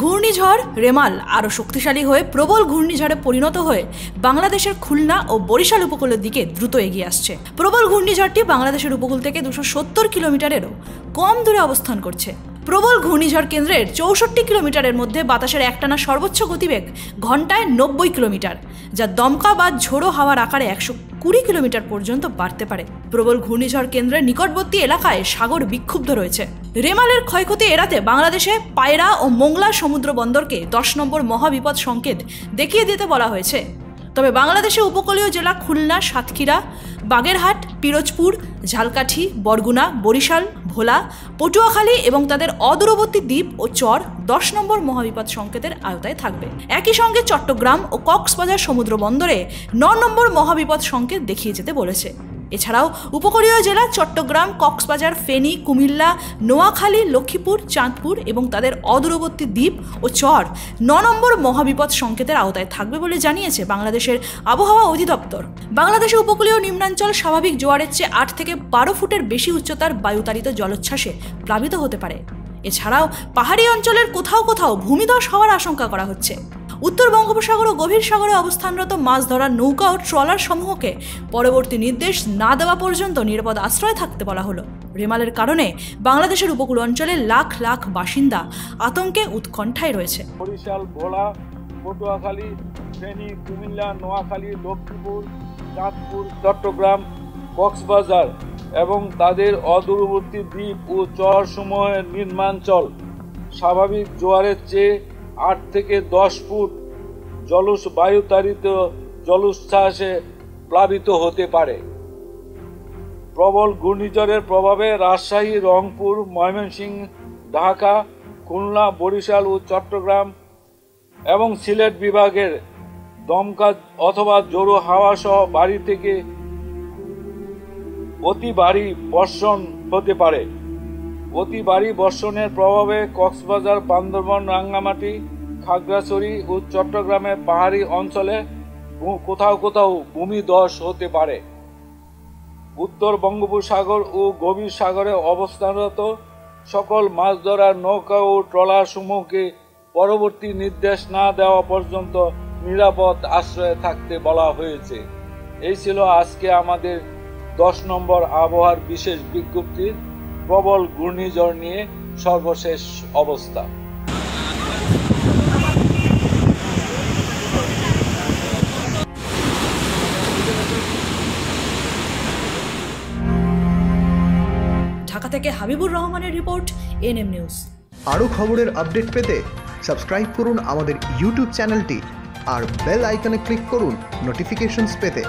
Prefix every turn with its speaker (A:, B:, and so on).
A: ঘূর্ণিঝড় রেমাল আরও শক্তিশালী হয়ে প্রবল ঘূর্ণিঝড়ে পরিণত হয়ে বাংলাদেশের খুলনা ও বরিশাল উপকূলের দিকে দ্রুত এগিয়ে আসছে। প্রবল ঘূর্ণিঝড়টি বাংলাদেশের উপকূল থেকে 270 কিলোমিটারেরও কম দূরে অবস্থান করছে। প্রবল ঘূর্ণিঝড় কেন্দ্রের 64 কিলোমিটারের মধ্যে বাতাসের একটানা সর্বোচ্চ গতিবেগ ঘন্টায় 90 কিলোমিটার, যা দমকা বা ঝোড়ো হাওয়ার আকারে 120 কিলোমিটার পর্যন্ত বাড়তে পারে। প্রবল ঘূর্ণিঝড় কেন্দ্রের নিকটবর্তী এলাকায় সাগর বিক্ষুব্ধ রয়েছে। রেমালের ক্ষয়ক্ষতি এড়াতে বাংলাদেশে পায়রা ও মোংলা সমুদ্র বন্দরকে 10 নম্বর মহাবিপদ সংকেত দেখিয়ে দিতে বলা হয়েছে। তবে বাংলাদেশের উপকূলীয় জেলা খুলনা, সাতক্ষীরা, বাগেরহাট, পিরোজপুর, ঝালকাঠি, বরগুনা, বরিশাল, ভোলা, পটুয়াখালী এবং তাদের অদূরবর্তী দ্বীপ ও চর 10 নম্বর মহাবিপদ সংকেতের আওতায় থাকবে। একই সঙ্গে চট্টগ্রাম ও কক্সবাজার সমুদ্র বন্দরে 9 নম্বর মহাবিপদ সংকেত দেখিয়ে যেতে বলেছে। এছাড়াও উপকূলীয় জেলা চট্টগ্রাম, কক্সবাজার, ফেনী, কুমিল্লা, নোয়াখালী, লক্ষ্মীপুর, চাঁদপুর এবং তাদের অদূরবর্তী দ্বীপ ও চর 9 নম্বর মহাবিপদ সংকেতের আওতায় থাকবে বলে জানিয়েছে বাংলাদেশের আবহাওয়া অধিদপ্তর। বাংলাদেশের উপকূলীয় নিম্নাঞ্চল স্বাভাবিক জোয়ারের চেয়ে 8 থেকে 12 ফুটের বেশি উচ্চতার বায়ুতাড়িত জলোচ্ছ্বাসে প্লাবিত হতে পারে। এছাড়াও পাহাড়ি অঞ্চলের কোথাও কোথাও ভূমিধস হওয়ার আশঙ্কা করা হচ্ছে। উত্তর বঙ্গোপসাগর ও গভীর সাগরে অবস্থানরত মাছ ধরার নৌকা ও ট্রলার সমূহকে পরবর্তী নির্দেশ না দেওয়া পর্যন্ত নিরাপদ আশ্রয়ে থাকতে বলা হলো। রেমালের কারণে বাংলাদেশের উপকূল অঞ্চলে লাখ লাখ বাসিন্দা আতঙ্কে উৎকণ্ঠায় রয়েছে।
B: বরিশাল, ভোলা, পটুয়াখালী, ফেনী, কুমিল্লা, নোয়াখালী, লক্ষ্মীপুর, চাঁদপুর, চট্টগ্রাম, কক্সবাজার এবং তাদের অদূরবর্তী দ্বীপ ও চরসমূহের নিম্নাঞ্চল স্বাভাবিক জোয়ারের চেয়ে 8 থেকে 10 ফুট বায়ুতাড়িত জলোচ্ছ্বাসে প্লাবিত হতে পারে। প্রবল ঘূর্ণিঝড়ের প্রভাবে রাজশাহী, রংপুর, ময়মনসিংহ, ঢাকা, খুলনা, বরিশাল ও চট্টগ্রাম এবং সিলেট বিভাগের দমকা অথবা জোড়ো হাওয়া সহ ভারী থেকে অতি ভারী বর্ষণ হতে পারে। অতি ভারী বর্ষণের প্রভাবে কক্সবাজার, বান্দরবান, রাঙ্গামাটি, খাগড়াছড়ি ও চট্টগ্রামের পাহাড়ি অঞ্চলে কোথাও কোথাও ভূমিধস হতে পারে। উত্তর বঙ্গোপসাগর ও গভীর সাগরে অবস্থানরত সকল মাছ ধরার নৌকা ও ট্রলার সমূহকে পরবর্তী নির্দেশ না দেওয়া পর্যন্ত নিরাপদ আশ্রয়ে থাকতে বলা হয়েছে। এই ছিল আজকে আমাদের 10 নম্বর আবহাওয়ার বিশেষ বিজ্ঞপ্তির প্রবল ঘূর্ণিঝড় নিয়ে সর্বশেষ অবস্থা।
A: ঢাকা থেকে হাবিবুর রহমানের রিপোর্ট, এনএম নিউজ।
C: আরও খবরের আপডেট পেতে সাবস্ক্রাইব করুন আমাদের ইউটিউব চ্যানেলটি আর বেল আইকনে ক্লিক করুন নোটিফিকেশনস পেতে।